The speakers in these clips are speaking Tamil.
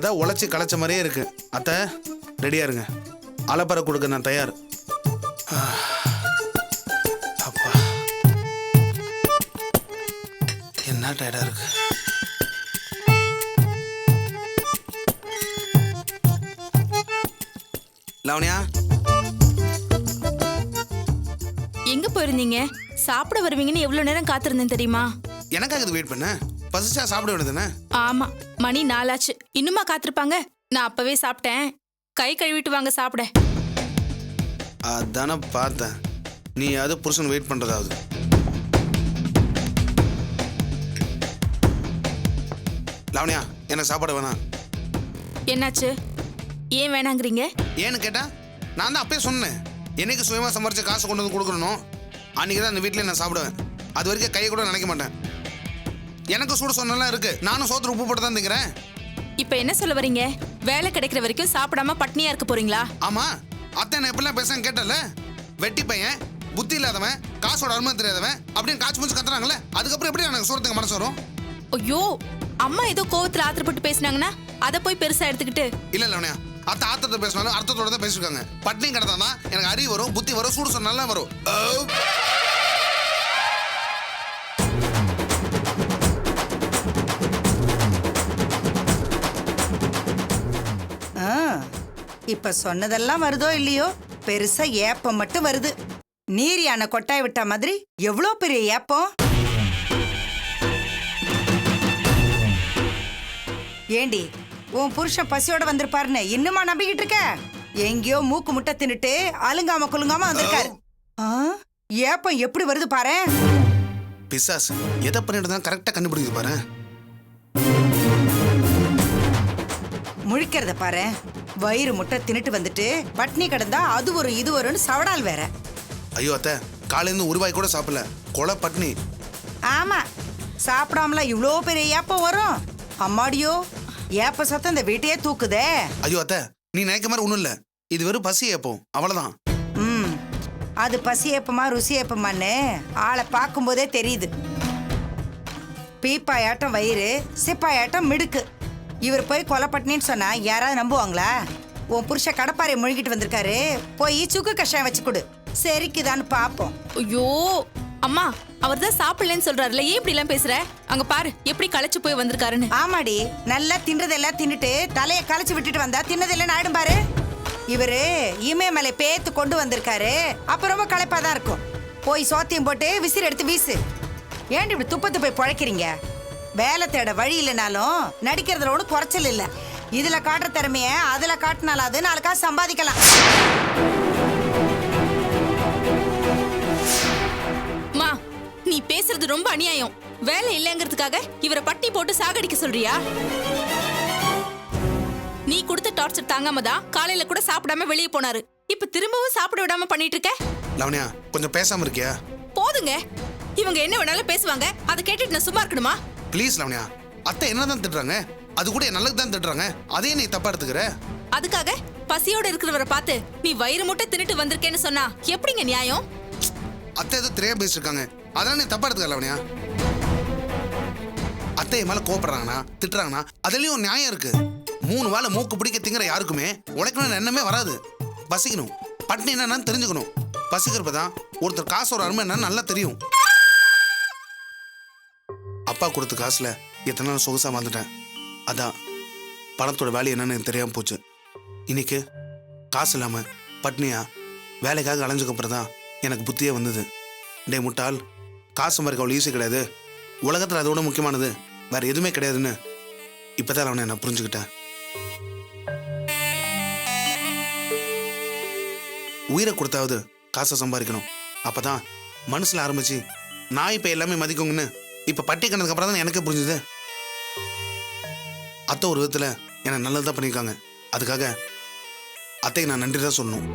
இப்பதான் உழைச்சி களைச்ச மாதிரியே இருக்கு. அத்தை ரெடியா இருங்க, அலப்பறை கொடுக்க நான் தயார். அப்பா என்ன டயர்டா இருக்கு. லாவண்யா, எங்க போயிருந்தீங்க? சாப்பிட வருவீங்கன்னு எவ்வளவு நேரம் காத்திருந்தேன் தெரியுமா? எனக்காக இது வெயிட் பண்ண? பசிச்சா சாப்பிட வேண்டியதுதானே? ஆமா, மணி 4 ஆச்சு. இன்னுமா காத்திருப்பாங்க? நான் அப்பவே சாப்பிட்டேன். கை கழுவிட்டு வாங்க சாப்பிட. அதானே பார்த்தேன். நீ அது புருஷன் வெயிட் பண்றதாவது. லாவண்யா, என்ன சாப்பாடு வேணாம். என்னாச்சு? ஏன் வேணாங்கிறீங்க? ஏன்னு கேட்டா நான் தான் அப்பயே சொன்னேன், என்னைக்கு சுயமா சம்பாரிச்ச காசு கொண்டு வந்து கொடுக்கணும் அன்னைக்கு தான் இந்த வீட்டில் நான் சாப்பிடுவேன். அது வரைக்கும் கையை கூட நினைக்க மாட்டேன். எனக்கு சூடு சொன்னலாம் இருக்கு. நானும் சோத்துல உப்பு போட்டு தான் திங்கிறேன். இப்ப என்ன சொல்ல வரீங்க? வேலை கிடைக்கிற வரைக்கும் சாப்பிடாம பட்னியா இருக்க போறீங்களா? ஆமா, அத்தை என்ன எப்படிலாம் பேசுறேன்னு கேட்டல. வெட்டி பையன், புத்தி இல்லாதவன், காசோட அருமை தெரியாதவன் அப்படின்னு காய்ச்சி மூச்சு கத்துறாங்களே, அதுக்கப்புறம் எப்படி எனக்கு சூரத்துக்கு மனசு வரும்? ஐயோ, அம்மா ஏதோ கோவத்துல ஆத்திரப்பட்டு பேசினாங்கன்னா அதை போய் பெருசா எடுத்துக்கிட்டு. இல்ல இல்லையா, அத்தை ஆத்திரத்தை பேசினாலும் அர்த்தத்தோட தான் பேசிருக்காங்க. பட்னி கிடந்தானா எனக்கு அறிவு வரும், புத்தி வரும், சூடு சொன்னாலும் வரும். இப்ப சொன்னதெல்லாம் வருதோ இல்லையோ, பெருசா ஏப்பம் மட்டும் வருது. நீர் யானை கொட்டாய் விட்ட மாதிரி எவ்வளோ பெரிய ஏப்பம். ஏண்டி, உன் புருஷன் பசியோட வந்திருப்பாருன்னு இன்னுமா நம்பிக்கிட்டு இருக்க? எங்கேயோ மூக்கு முட்டை தின்னுட்டு அலுங்காம குலுங்காம வந்திருக்காரு. ஏப்பம் எப்படி வருது பாரு. பிசாசு எதை பண்ணிட்டு தான் கரெக்டா கண்டுபிடிக்குது பாரு. முழிக்கிறத பாரு. வயிறு முட்டை தின்னுட்டு வந்துட்டு பட்னி கிடந்தா அது ஒரு இது வரும்னு சவடால் வேற. ஐயோ அத்தை, காலையில ஒரு ரூபாய் கூட சாப்பிடல, கொலை பட்னி. ஆமா, சாப்பிடாமல இவ்வளோ பெரிய ஏப்பம் வரும். அம்மாடியோ, ஏப்ப சத்தம் இந்த வீட்டையே தூக்குதே. ஐயோ அத்தை, நீ நினைக்க மாதிரி ஒண்ணும் இல்ல, இது வெறும் பசி ஏப்பம், அவ்வளவுதான். அது பசி ஏப்பமா ருசி ஏப்பமான்னு ஆளை பார்க்கும் போதே தெரியுது. பீப்பாயாட்டம் வயிறு, சிப்பாயாட்டம் மிடுக்கு. இவர் போய் கொலைப்பட்டினின்னு சொன்னா யாராவது நம்புவாங்களா? உன் புருஷ கடப்பாறை முழுகிட்டு வந்திருக்காரு, போய் சுக்கு கஷாயம் வச்சு கொடு, சரிக்குதான்னு பாப்போம். ஐயோ அம்மா, அவர் தான் சாப்பிடலன்னு சொல்றாருல, ஏன் இப்படி எல்லாம் பேசுற? அங்க பாரு எப்படி களைச்சு போய் வந்திருக்காருன்னு. ஆமாடி, நல்லா தின்றதெல்லாம் தின்னுட்டு தலையை களைச்சு விட்டுட்டு வந்தா தின்னதெல்லாம் ஆயிடும் பாரு. இவரு இமயமலை பேத்து கொண்டு வந்திருக்காரு, அப்ப ரொம்ப களைப்பாதான் இருக்கும். போய் சோத்தியம் போட்டு விசிறு எடுத்து வீசு. ஏன்டி இப்படி துப்பத்து போய் பழைக்கிறீங்க? வேலை தேட வழி இல்லைனாலும் நடிக்கிறதுல ஒன்றும் குறைச்சல் இல்லை. இதுல காட்டுற திறமைய அதுல காட்டினாலும் அது நாளுக்கா சம்பாதிக்கலாம். மா, நீ பேசுறது ரொம்ப அநியாயம். வேலை இல்லைங்கிறதுக்காக இவரை பட்டி போட்டு சாகடிக்க சொல்றியா? நீ கொடுத்த டார்ச்சர் தாங்காம தான் காலையில கூட சாப்பிடாம வெளியே போனாரு. இப்ப திரும்பவும் சாப்பிட விடாம பண்ணிட்டு இருக்க. லவண்யா, கொஞ்சம் பேசாம இருக்கியா? போதுங்க, இவங்க என்ன வேணாலும் பேசுவாங்க, அதை கேட்டுட்டு நான் சும்மா இருக்கணுமா? ப்ளீஸ் லவண்யா, அத்தை என்னதான் திட்டுறாங்க, அது கூட நல்லது தான் திட்டுறாங்க, அதே நீ தப்பா எடுத்துக்கிற. அதுக்காக பசியோட இருக்கிறவரை பார்த்து நீ வயிறு முட்டை தின்னுட்டு வந்திருக்கேன்னு சொன்னா எப்படிங்க நியாயம்? அத்தை ஏதோ தெரியாம பேசிருக்காங்க, அதெல்லாம் நீ தப்பா எடுத்துக்க லவண்யா. அத்தை என் மேல கோபப்படுறாங்கன்னா திட்டுறாங்கன்னா அதுலயும் ஒரு நியாயம் இருக்கு. 3 வேளை மூக்கு பிடிக்க திங்கிற யாருக்குமே உழைக்கணும்னு எண்ணமே வராது. பசிக்கணும், பட்னி என்னன்னு தெரிஞ்சுக்கணும். பசிக்கிறப்பதான் ஒருத்தர் காசோட அருமை என்னன்னு நல்லா தெரியும். அப்பா கொடுத்த காசுல எத்தனை நாள் சொகுசா வாழ்ந்துட்டேன். அதான் பணத்தோட வேலை என்னன்னு எனக்கு தெரியாம போச்சு. இன்னைக்கு காசு இல்லாம பட்னியா வேலைக்காக அலைஞ்சுக்கப்புறம் தான் எனக்கு புத்தியே வந்தது. டே முட்டாள், காசு சம்பாதிக்க அவ்வளோ ஈஸி கிடையாது, உலகத்தில் அதோட முக்கியமானது வேற எதுவுமே கிடையாதுன்னு இப்பதான் அவனை நான் புரிஞ்சுக்கிட்டேன். உயிரை கொடுத்தாவது காசை சம்பாதிக்கணும், அப்பதான் மனசுல ஆரம்பிச்சு நான் இப்ப எல்லாமே மதிக்குங்கன்னு இப்ப பட்டி கண்டதுக்கு அப்புறம் தான் எனக்கு புரிஞ்சுது. அத்தை ஒரு விதத்துல என்ன நல்லதுதான் பண்ணியிருக்காங்க. அதுக்காக அத்தைக்கு நான் நன்றி தான் சொல்லணும்.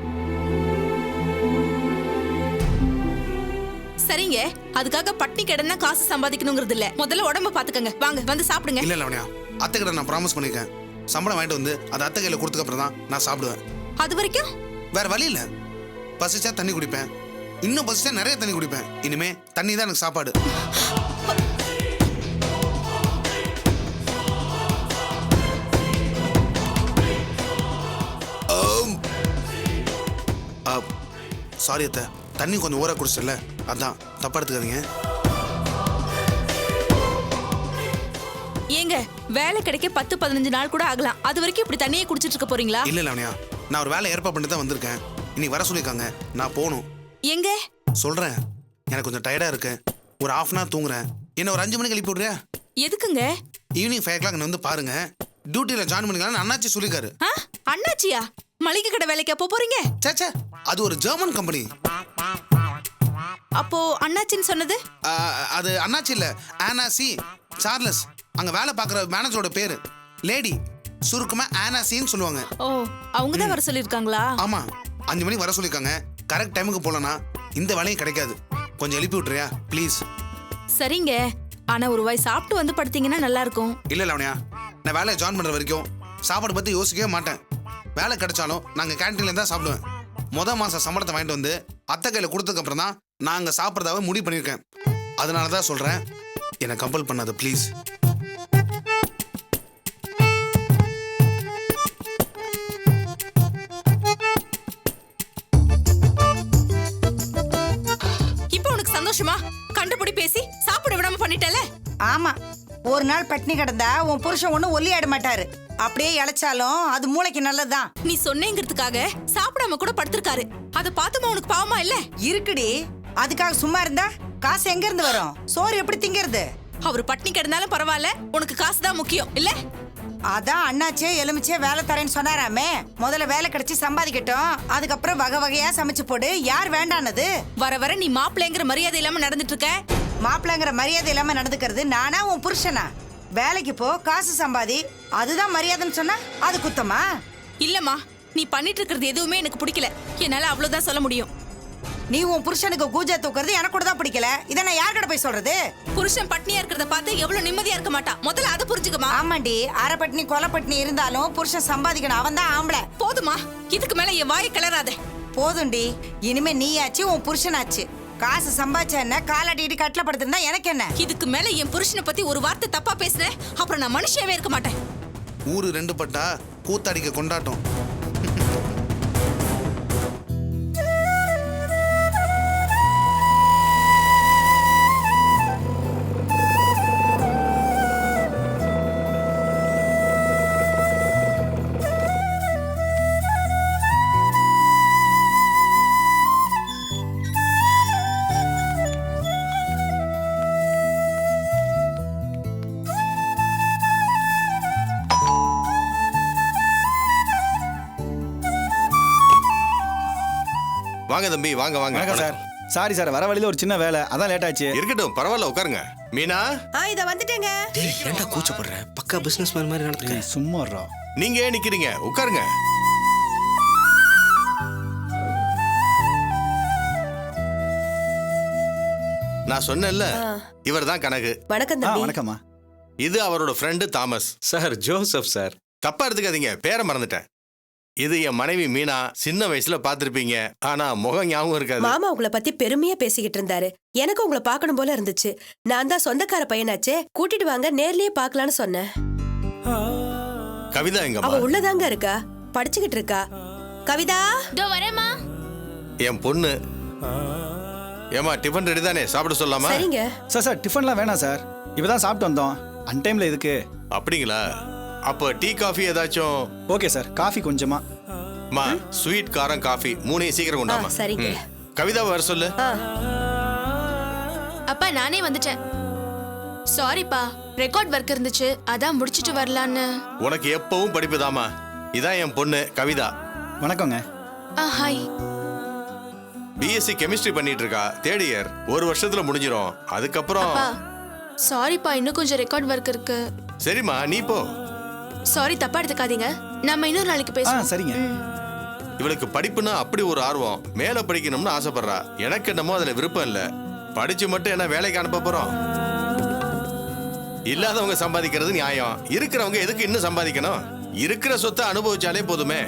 சரிங்க, அதுக்காக பட்னி கிடந்தா காசு சம்பாதிக்கணுங்கிறது இல்ல. முதல்ல உடம்ப பாத்துக்கங்க, வாங்க வந்து சாப்பிடுங்க. இல்ல லவண்யா, அத்தை கிட்ட நான் ப்ராமிஸ் பண்ணிருக்கேன், சம்பளம் வாங்கிட்டு வந்து அது அத்தை கையில கொடுத்துக்க அப்புறம் தான் நான் சாப்பிடுவேன். அது வரைக்கும் வேற வழி இல்ல. பசிச்சா தண்ணி குடிப்பேன், இன்னும் பசிச்சா நிறைய தண்ணி குடிப்பேன். இனிமே தண்ணி தான் எனக்கு சாப்பாடு. சாரி அத்தை, தண்ணி கொஞ்சம் ஊற குடிச்சிடல, அதான் தப்பா எடுத்துக்காதீங்க. ஏங்க வேலை கிடைக்க 10-15 நாள் கூட ஆகலாம். அது வரைக்கும் இப்படி தண்ணியே குடிச்சிட்டு இருக்க போறீங்களா? இல்ல லாவண்யா, நான் ஒரு வேலை ஏற்பாடு பண்ணி தான் வந்திருக்கேன். இன்னைக்கு வர சொல்லியிருக்காங்க, நான் போகணும். எங்க? சொல்றேன், எனக்கு கொஞ்சம் டயர்டா இருக்கு. ஒரு 1/2 hour தூங்குறேன். என்ன ஒரு 5 மணிக்கு எழுப்பி விடுறியா? எதுக்குங்க? ஈவினிங் 5 o'clock வந்து பாருங்க, டியூட்டியில ஜாயின் பண்ணிக்கலாம்னு அண்ணாச்சி சொல்லிருக்காரு. அண்ணாச்சியா? மளிகை கடை வேலைக்கு எப்போ போறீங்க? சேச்சே, அது ஒரு ஜெர்மன் கம்பெனி. அப்போ அண்ணாச்சின்னு சொன்னது? அது அண்ணாச்சி இல்ல, ஆனா சி சார்லஸ். அங்க வேலை பார்க்குற மேனேஜரோட பேரு. லேடி, சுருக்கமா ஆனா சின்னு சொல்லுவாங்க. ஓ, அவங்க தான் வர சொல்லிருக்காங்களா? ஆமா, 5 மணிக்கு வர சொல்லிருக்காங்க. கரெக்ட் டைமுக்கு போலனா இந்த வேலையும் கிடைக்காது. கொஞ்சம் எழுப்பி விட்டுறியா ப்ளீஸ்? சரிங்க, ஆனா ஒரு வாய் சாப்பிட்டு வந்து படுத்தீங்கன்னா நல்லா இருக்கும். இல்ல லாவண்யா, நான் வேலையை ஜாயின் பண்ற வரைக்கும் சாப்பாடு பத்தி யோசிக்கவே மாட்டேன். வேலை கிடைச்சாலும் நாங்க கேன்டீன்ல தான் சாப்பிடுவேன். மாசம் சம்பளத்தை வாங்கிட்டு வந்து அத்தை கையில கொடுத்ததுக்கு அப்புறம் தான் நாங்க சாப்பிட்றதாவே முடிவு பண்ணியிருக்கேன். அதனால தான் சொல்றேன், என்னை கம்பல் பண்ணாத ப்ளீஸ். இப்போ உனக்கு சந்தோஷமா? கண்டுபிடி பேசி சாப்பிட விடாம பண்ணிட்டல. ஆமா, ஒரு நாள் பட்னி கிடந்தா உன் புருஷன் ஒண்ணு ஒல்லி ஆட மாட்டாரு. அப்படியே இழைச்சாலும் அது மூளைக்கு நல்லதுதான். நீ சொன்னேங்கிறதுக்காக சாப்பிடாம கூட படுத்திருக்காரு. அதை பார்த்துமா உனக்கு பாவமா இல்ல? இருக்குடி, அதுக்காக சும்மா இருந்தா காசு எங்க இருந்து வரும்? சோறு எப்படி திங்கிறது? அவர் பட்னி கிடந்தாலும் பரவாயில்ல, உனக்கு காசு தான் முக்கியம் இல்ல? அதான் அண்ணாச்சே எலுமிச்சே வேலை தரேன்னு சொன்னாராமே. முதல்ல வேலை கிடைச்சி சம்பாதிக்கட்டும், அதுக்கப்புறம் வகை வகையா சமைச்சு போடு. யார் வேண்டானது? வர வர நீ மாப்பிள்ளைங்கிற மரியாதை இல்லாம நடந்துட்டு இருக்க. மாப்பிள்ளைங்கிற மரியாதை இல்லாம நடந்துக்கிறது நானா உன் புருஷனா? வேலைக்கு போ, காசு சம்பாதி, அதுதான் மரியாதைன்னு சொன்னா அது குத்தமா? இல்லம்மா, நீ பண்ணிட்டு இருக்கிறது எதுவுமே எனக்கு பிடிக்கல. என்னால அவ்வளவுதான் சொல்ல முடியும். நீ உன் புருஷனுக்கு கூஜா தூக்குறது எனக்கு கூட தான் பிடிக்கல. இதை நான் யார்கிட்ட போய் சொல்றது? புருஷன் பட்னியா இருக்கிறத பார்த்து எவ்வளவு நிம்மதியா இருக்க மாட்டான். முதல்ல அதை புரிஞ்சுக்கமா. ஆமாண்டி, அரை பட்னி கொலை பட்னி இருந்தாலும் புருஷன் சம்பாதிக்கணும். அவன் தான் ஆம்பளை. போதுமா, இதுக்கு மேல என் வாயை கிளறாத. போதுண்டி, இனிமே நீயாச்சு உன் புருஷனாச்சு. காசு சம்பாதிச்ச என்ன, காலாட்டிட்டு கட்டில படுத்திருந்தா எனக்கு என்ன? இதுக்கு மேல என் புருஷனை பத்தி ஒரு வார்த்தை தப்பா பேசுறேன், அப்புறம் நான் மனுஷியாவே இருக்க மாட்டேன். ஊரு 2 பட்டா கூத்தாடிக்க கொண்டாட்டம். வாங்க தம்பி, வாங்க வாங்க. வணக்கம் சார். சாரி சார், வர வழியில ஒரு சின்ன வேலை, அதான் லேட் ஆச்சு. இருக்கட்டும், பரவாயில்ல, உட்காருங்க. மீனா, இத வந்துட்டேங்க. டேய், ஏன்டா கூச்சப்படுற? பக்கா பிசினஸ் மேன் மாதிரி நடந்துக்க. ஏய், சும்மா இருடா. நீங்க ஏன் நிக்கிறீங்க? உட்காருங்க. நான் சொன்னேன்ல, இவர் தான் கனகு. வணக்கம் தம்பி. வணக்கம்மா. இது அவரோட friend Thomas. Sir, Joseph sir. தப்பா எடுத்துக்காதீங்க, பேரை மறந்துட்டேன். இது என் மனைவி மீனா. சின்ன வயசுல பாத்திருப்பீங்க, ஆனா முகம் ஞாபகம் இருக்காது. மாமா உங்களை பத்தி பெருமையா பேசிக்கிட்டு இருந்தாரு. எனக்கு உங்களை பார்க்கணும் போல இருந்துச்சு. நான் தான் சொந்தக்கார பையனாச்சே, கூட்டிட்டு வாங்க, நேர்லயே பார்க்கலான்னு சொன்னேன். கவிதா அவ எங்கம்மா? உள்ளதாங்க இருக்கா, படிச்சுக்கிட்டு இருக்கா. கவிதா, வரேம்மா. என் பொண்ணு. ஏமா, டிஃபன் ரெடி தானே? சாப்பிட சொல்லலாமா? சரிங்க. சார் சார், டிஃபன்லாம் வேணாம் சார், இப்பதான் சாப்பிட்டு வந்தோம். அன்டைம்ல எதுக்கு? அப்படிங்களா? அப்போ டீ காஃபி ஏதாச்சும்? ஓகே சார், காஃபி கொஞ்சமா. மா, ஸ்வீட் காரம் காஃபி 3 சீக்கிரம் கொண்டாமா. சரிங்க. கவிதாவை வர சொல்லு. அப்பா, நானே வந்துட்டேன். சாரிப்பா, ரெக்கார்ட் ஒர்க் இருந்துச்சு, அதான் முடிச்சிட்டு வரலான்னு. உனக்கு எப்பவும் படிப்புதாமா. இதான் என் பொண்ணு கவிதா. வணக்கங்க. ஹாய். பிஎஸ்சி கெமிஸ்ட்ரி பண்ணிட்டு இருக்கா, 3rd இயர். 1 வருஷத்துல முடிஞ்சிரும். அதுக்கப்புறம் அப்பா, சாரிப்பா, இன்னும் கொஞ்சம் ரெக்கார்ட் ஒர்க் இருக்கு. சரிம்மா, நீ போ. சாரி, தப்பா எடுத்துக்காதீங்க. நம்ம இன்னொரு நாளைக்கு பேசுவோம். சரிங்க. இவளுக்கு படிப்புனா அப்படி ஒரு ஆர்வம், மேல படிக்கணும்னு ஆசைப்படுறா. எனக்கு என்னமோ அதுல விருப்பம் இல்ல. படிச்சு மட்டும் என்ன வேலைக்கு அனுப்ப போறோம்? இல்லாதவங்க சம்பாதிக்கிறது நியாயம், இருக்கிறவங்க எதுக்கு இன்னும் சம்பாதிக்கணும்? இருக்கிற சொத்தை அனுபவிச்சாலே போதுமே.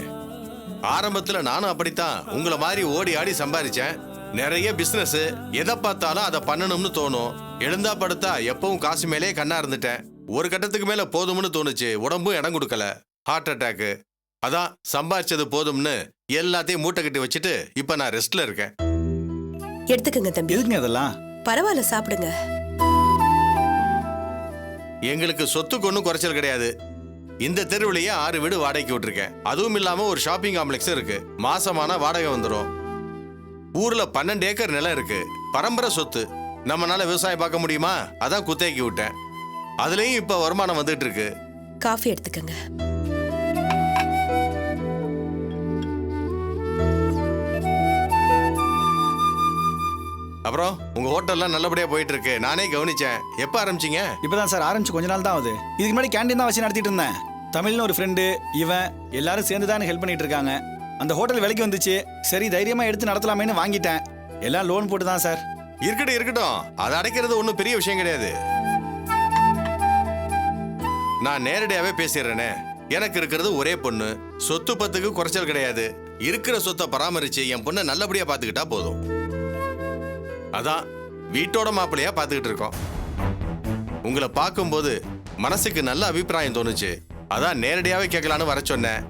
ஆரம்பத்துல நானும் அப்படித்தான் உங்களை மாதிரி ஓடி ஆடி சம்பாதிச்சேன். நிறைய பிசினஸ், எதை பார்த்தாலும் அதை பண்ணணும்னு தோணும். எழுந்தா படுத்தா எப்பவும் காசு மேலே கண்ணா இருந்துட்டேன். ஒரு கட்டத்துக்கு மேல போதும்னு தோணுச்சு, உடம்பும் இடம் கொடுக்கல. Heart attack. அதான் சம்பாதிச்சது போதும்னு எல்லாத்தையும் மூட்டை கட்டி வச்சுட்டு இப்ப நான் ரெஸ்ட்ல இருக்கேன். எடுத்துக்கங்க தம்பி. எதுக்குங்க அதெல்லாம்? பரவாயில்ல, சாப்பிடுங்க. எங்களுக்கு சொத்துக்கு ஒன்றும் குறைச்சல் கிடையாது. இந்த தெருவுலயே 6 வீடு வாடகைக்கு விட்டுருக்கேன். அதுவும் இல்லாம ஒரு ஷாப்பிங் காம்ப்ளெக்ஸ் இருக்கு. மாசமான வாடகை வந்துடும். ஊர்ல 12 ஏக்கர் நிலம் இருக்கு. பரம்பரை சொத்து. நம்மனால விவசாயம் பார்க்க முடியுமா? அதான் குத்தகைக்கு விட்டேன். அதுலயும் இப்ப வருமானம் வந்துட்டு இருக்கு. காஃபி எடுத்துக்கங்க. அப்புறம் உங்க ஹோட்டல்லாம் நல்லபடியா போயிட்டு இருக்கு. நானே கவனிச்சேன். எப்ப ஆரம்பிச்சீங்க? இப்பதான் சார் ஆரம்பிச்சு கொஞ்ச நாள் தான் ஆகுது. இதுக்கு முன்னாடி கேண்டீன் தான் வச்சு நடத்திட்டு இருந்தேன். தமிழ்னு ஒரு ஃப்ரெண்டு, இவன் எல்லாரும் சேர்ந்து தான் ஹெல்ப் பண்ணிட்டு இருக்காங்க. அந்த ஹோட்டல் விலைக்கு வந்துச்சு. சரி தைரியமா எடுத்து நடத்தலாமேன்னு வாங்கிட்டேன். எல்லாம் லோன் போட்டு தான் சார். இருக்கட்டும் இருக்கட்டும். அதை அடைக்கிறது ஒன்றும் பெரிய விஷயம் கிடையாது. நான் நேரடியாவே பேசிடுறேனே. எனக்கு இருக்கிறது ஒரே பொண்ணு. சொத்து பத்துக்கு குறைச்சல் கிடையாது. இருக்கிற சொத்தை பராமரிச்சு என் பொண்ணை நல்லபடியா பாத்துக்கிட்டா போதும். அதான் வீட்டோட மாப்பிள்ளையா பாத்துக்கிட்டு இருக்கோம். உங்களை பார்க்கும்போது மனசுக்கு நல்ல அபிப்பிராயம் தோணுச்சு. அதான் நேரடியாவே கேட்கலான்னு வர சொன்னேன்.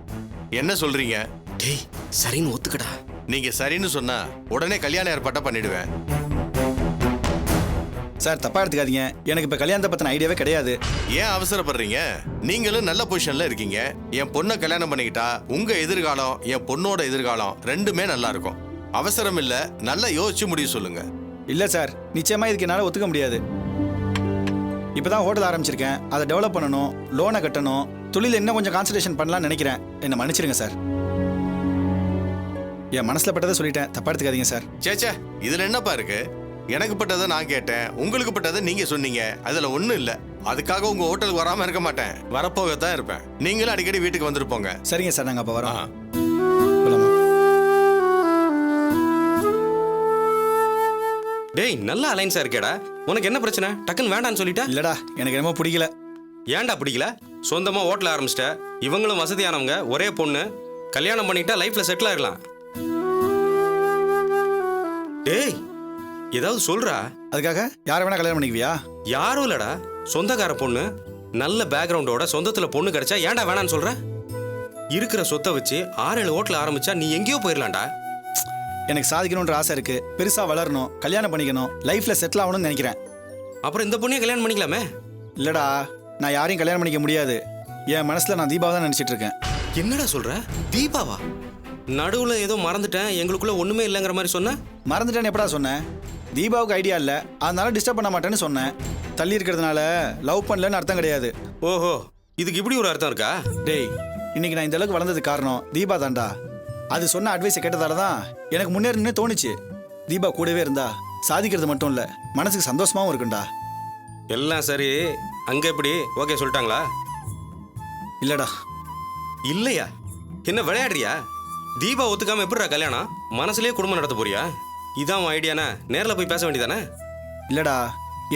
என்ன சொல்றீங்க? டேய் சரின்னு ஒத்துக்கடா. நீங்க சரின்னு சொன்னா உடனே கல்யாண ஏற்பாட்டை பண்ணிடுவேன். சார் தப்பா எடுத்துக்காதீங்க. எனக்கு இப்ப கல்யாணத்தை பத்தின ஐடியாவே கிடையாது. ஏன் அவசரப்படுறீங்க? நீங்களும் நல்ல பொசிஷன்ல இருக்கீங்க. என் பொண்ணை கல்யாணம் பண்ணிக்கிட்டா உங்க எதிர்காலம் என் பொண்ணோட எதிர்காலம் ரெண்டுமே நல்லா இருக்கும். அவசரம் இல்ல, நல்லா யோசிச்சு முடிவு சொல்லுங்க. இல்ல சார், நிச்சயமா இதுக்கு என்னால ஒத்துக்க முடியாது. இப்பதான் ஹோட்டல் ஆரம்பிச்சிருக்கேன். அதை டெவலப் பண்ணணும், லோனை கட்டணும், தொழில இன்னும் கொஞ்சம் கான்சன்ட்ரேஷன் பண்ணலாம்னு நினைக்கிறேன். என்ன மன்னிச்சிருங்க சார். என் மனசுல பட்டதை சொல்லிட்டேன், தப்பா எடுத்துக்காதீங்க சார். சேச்சே, இதுல என்னப்பா இருக்கு? எனக்கு பட்டதை நான் கேட்டேன், உங்களுக்கு பட்டதை நீங்க சொன்னீங்க. அதுல ஒண்ணும் இல்ல. அதுக்காக உங்க ஹோட்டலுக்கு வராம இருக்க மாட்டேன். வரப்போகத்தான் இருப்பேன். நீங்களும் அடிக்கடி வீட்டுக்கு வந்துட்டு போங்க. சரிங்க சார், நாங்க அப்ப வரோம். ஆ. போலாமா? டேய் நல்ல அலைன்ஸா இருக்கேடா. உனக்கு என்ன பிரச்சனை? டக்குன்னு வேண்டான்னு சொல்லிட்டா? இல்லடா, எனக்கு என்னமோ பிடிக்கல. ஏன்டா பிடிக்கல? சொந்தமா ஹோட்டல் ஆரம்பிச்சிட்ட. இவங்களும் வசதியானவங்க, ஒரே பொண்ணு. கல்யாணம் பண்ணிட்டா லைஃப்ல செட்டில் ஆயிடலாம். டேய் ஏதாவது சொல்றா. அதுக்காக யாரை வேணா கல்யாணம் பண்ணிக்குவியா? யாரும் இல்லடா, சொந்தக்கார பொண்ணு. நல்ல பேக்ரவுண்டோட சொந்தத்துல பொண்ணு கிடைச்சா ஏன்டா வேணான்னு சொல்ற? இருக்கிற சொத்தை வச்சு 6-7 ஹோட்டல் ஆரம்பிச்சா நீ எங்கேயோ போயிடலாம்டா. எனக்கு சாதிக்கணும்ன்ற ஆசை இருக்கு. பெருசா வளரணும், கல்யாணம் பண்ணிக்கணும், லைஃப்ல செட்டில் ஆகணும்னு நினைக்கிறேன். அப்புறம் இந்த பொண்ணையே கல்யாணம் பண்ணிக்கலாமே. இல்லடா, நான் யாரையும் கல்யாணம் பண்ணிக்க முடியாது. என் மனசுல நான் தீபாவை தான் நினைச்சிட்டு இருக்கேன். என்னடா சொல்ற? தீபாவா? நடுவுல ஏதோ மறந்துட்டேன், எங்களுக்குள்ள ஒண்ணுமே இல்லைங்கிற மாதிரி சொன்ன. மறந்துட்டேன்னு எப்படா சொன்னேன்? தீபாவுக்கு ஐடியா இல்லை, அதனால டிஸ்டர்ப் பண்ண மாட்டேன்னு சொன்னேன். தள்ளி இருக்கிறதுனால லவ் பண்ணலன்னு அர்த்தம் கிடையாது. ஓஹோ, இதுக்கு இப்படி ஒரு அர்த்தம் இருக்கா? டேய், இன்னைக்கு நான் இந்த அளவுக்கு வளர்ந்ததுக்கு காரணம் தீபா தான்டா. அது சொன்ன அட்வைஸை கேட்டதால தான் எனக்கு முன்னேறணும்னு தோணுச்சு. தீபா கூடவே இருந்தா சாதிக்கிறது மட்டும் இல்லை, மனசுக்கு சந்தோஷமாவும் இருக்கும்டா. எல்லாம் சரி, அங்க எப்படி ஓகே சொல்லிட்டாங்களா? இல்லடா. இல்லையா? என்ன விளையாடுறியா? தீபா ஒத்துக்காம எப்படிடா கல்யாணம்? மனசுலயே குடும்பம் நடத்த போறியா? இதான் உன் ஐடியானா? நேரில் போய் பேச வேண்டியதானே? இல்லடா,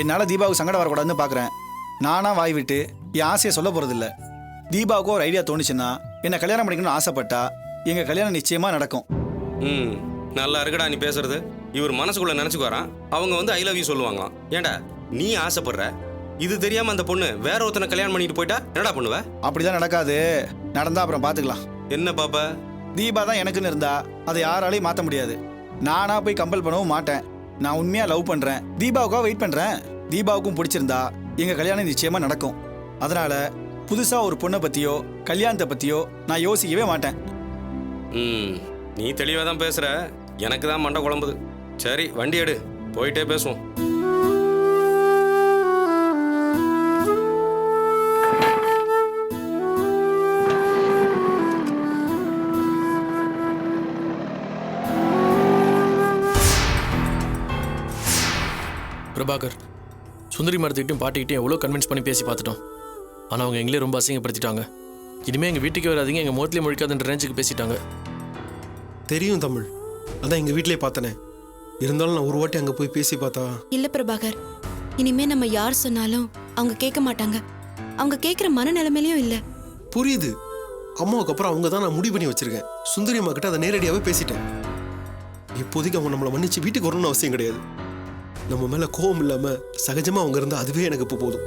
என்னால் தீபாவுக்கு சங்கடம் வரக்கூடாதுன்னு பார்க்குறேன். நானா வாய் விட்டு என் ஆசையை சொல்ல போகிறதில்ல. தீபாவுக்கு ஒரு ஐடியா தோணுச்சுன்னா, என்னை கல்யாணம் பண்ணிக்கணும்னு ஆசைப்பட்டா எங்கள் கல்யாணம் நிச்சயமாக நடக்கும். நல்லா இருக்குடா நீ பேசுறது. இவர் மனசுக்குள்ள நினைச்சுக்குவாராம், அவங்க வந்து ஐ லவ் யூ சொல்லுவாங்க. ஏன்டா நீ ஆசைப்படுற? இது தெரியாம அந்த பொண்ணு வேற ஒருத்தனை கல்யாணம் பண்ணிட்டு போயிட்டா என்னடா பண்ணுவ? அப்படிதான் நடக்காது. நடந்தா அப்புறம் பார்த்துக்கலாம். என்ன பாப்பா? தீபா தான் எனக்குன்னு இருந்தா அதை யாராலையும் மாற்ற முடியாது. நானா போய் கம்பல் பண்ணவும் மாட்டேன். நான் உண்மையா லவ் பண்றேன், தீபாவுக்காக வெயிட் பண்றேன். தீபாவுக்கும் பிடிச்சிருந்தா எங்க கல்யாணம் நிச்சயமா நடக்கும். அதனால புதுசா ஒரு பொண்ணை பத்தியோ கல்யாணத்தை பத்தியோ நான் யோசிக்கவே மாட்டேன். நீ தெளிவா தான் பேசுற. எனக்கு தான் மண்டை குழம்புது. சரி வண்டி எடு, போயிட்டே பேசுவோம். பிரபாகர், சுந்தரி மரத்துக்கிட்டையும் பாட்டிக்கிட்டையும் எவ்வளோ கன்வின்ஸ் பண்ணி பேசி பார்த்துட்டோம். ஆனால் அவங்க எங்களே ரொம்ப அசிங்கப்படுத்திட்டாங்க. இனிமேல் எங்கள் வீட்டுக்கே வராதிங்க, எங்கள் முகத்திலே முழிக்காதுன்ற ரேஞ்சுக்கு பேசிட்டாங்க. தெரியும் தமிழ், அதான் எங்கள் வீட்டிலே பார்த்தனே. இருந்தாலும் நான் ஒரு வாட்டி அங்கே போய் பேசி பார்த்தா. இல்ல பிரபாகர், இனிமே நம்ம யார் சொன்னாலும் அவங்க கேட்க மாட்டாங்க. அவங்க கேட்குற மனநிலைமையிலையும் இல்லை. புரியுது. அம்மாவுக்கு அப்புறம் அவங்க தான் நான் முடிவு பண்ணி வச்சிருக்கேன். சுந்தரி அம்மா கிட்ட அதை நேரடியாகவே பேசிட்டேன். இப்போதைக்கு அவங்க நம்மளை மன்னிச்சு வீட்டுக்கு வரணும்னு அவசியம் கிடையாது. நம்ம மேலே கோவம் இல்லாமல் சகஜமாக அவங்க இருந்தால் அதுவே எனக்கு இப்போ போதும்.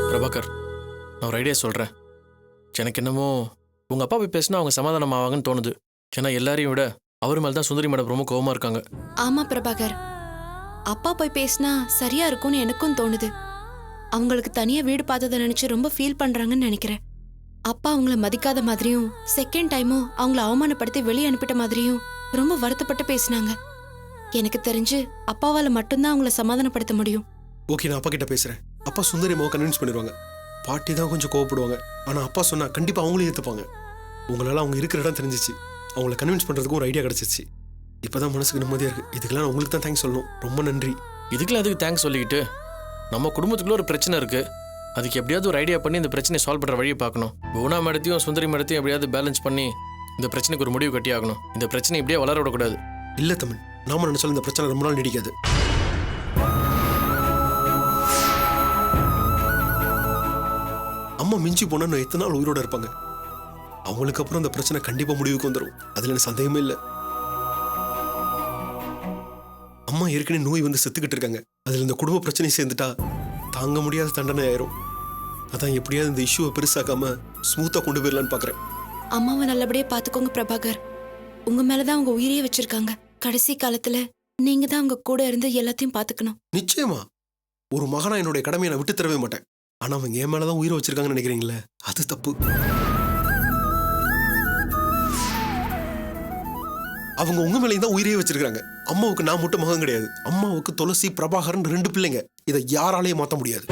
பிரபாகர், நான் ஒரு ஐடியா சொல்கிறேன். எனக்கு என்னமோ உங்கள் அப்பா போய் பேசினா அவங்க சமாதானம் ஆவாங்கன்னு தோணுது. ஏன்னா எல்லாரையும் விட அவர் மேலே தான் சுந்தரி மேடம் ரொம்ப கோவமாக இருக்காங்க. ஆமா பிரபாகர், அப்பா போய் பேசினா சரியா இருக்கும்னு எனக்கும் தோணுது. அவங்களுக்கு தனியா வீடு பார்த்ததை நினைச்சு ரொம்ப ஃபீல் பண்றாங்கன்னு நினைக்கிறேன். அப்பா அவங்கள மதிக்காத மாதிரியும் செகண்ட் டைமும் அவங்கள அவமானப்படுத்தி வெளியே அனுப்பிட்ட மாதிரியும் ரொம்ப வருத்தப்பட்டு பேசினாங்க. எனக்கு தெரிஞ்சு அப்பாவால மட்டும்தான் அவங்கள சமாதானப்படுத்த முடியும். ஓகே, நான் அப்பா கிட்ட பேசுறேன். அப்பா சுந்தரி அம்மாவை கன்வின்ஸ் பண்ணிடுவாங்க. பாட்டி தான் கொஞ்சம் கோவப்படுவாங்க. ஆனா அப்பா சொன்னா கண்டிப்பா அவங்களும் ஏத்துப்பாங்க. உங்களால அவங்க இருக்கிற இடம் தெரிஞ்சிச்சு. அவங்கள கன்வின்ஸ் பண்றதுக்கு ஒரு ஐடியா கிடைச்சிச்சு. இப்பதான் மனசுக்கு நிம்மதியா இருக்கு. இதுக்கெல்லாம் உங்களுக்கு தான் தேங்க்ஸ் சொல்லணும். ரொம்ப நன்றி. இதுக்கெல்லாம் எதுக்கு தேங்க்ஸ் சொல்லிக்கிட்டு? நம்ம குடும்பத்துக்குள்ள ஒரு பிரச்சனை இருக்கு. அதுக்கு எப்படியாவது ஒரு ஐடியா பண்ணி இந்த பிரச்சனையை சால்வ் பண்ணுற வழியை பார்க்கணும். புவனா மேடத்தையும் சுந்தரி மேடத்தையும் எப்படியாவது பேலன்ஸ் பண்ணி இந்த பிரச்சனைக்கு ஒரு முடிவு கட்டி ஆகணும். இந்த பிரச்சனை இப்படியே வளர விடக்கூடாது. இல்ல தமிழ், நாம நினைச்சாலும் இந்த பிரச்சனை ரொம்ப நாள் நீடிக்காது. அம்மா மிஞ்சி போனா எத்தனை நாள் உயிரோட இருப்பாங்க? அவங்களுக்கு அப்புறம் அந்த பிரச்சனை கண்டிப்பா முடிவுக்கு வந்துடும். அதுல எனக்கு சந்தேகமே இல்லை. அம்மா ஏற்கனவே நோய் வந்து செத்துக்கிட்டு இருக்காங்க. அதுல இந்த குடும்ப பிரச்சனை சேர்ந்துட்டா தாங்க முடியாத தண்டனை ஆயிரும். அதான் எப்படியாவது இந்த இஷ்யூவை பெருசாக்காம ஸ்மூத்தா கொண்டு போயிடலான்னு பாக்குறேன். அம்மாவை நல்லபடியா பாத்துக்கோங்க பிரபாகர். உங்க மேலதான் அவங்க உயிரையே வச்சிருக்காங்க. கடைசி காலத்துல நீங்க தான் அவங்க கூட இருந்து எல்லாத்தையும் பாத்துக்கணும். நிச்சயமா ஒரு மகனா என்னுடைய கடமையை நான் விட்டு தரவே மாட்டேன். ஆனா அவங்க என் மேலதான் உயிரை வச்சிருக்காங்கன்னு நினைக்கிறீங்களே, அது தப்பு. அவங்க உங்க மேலேயும் தான் உயிரையே வச்சிருக்காங்க. அம்மாவுக்கு நான் மட்டும் மகன் கிடையாது. அம்மாவுக்கு துளசி, பிரபாகரன் 2 பிள்ளைங்க. இதை யாராலையும் மாற்ற முடியாது.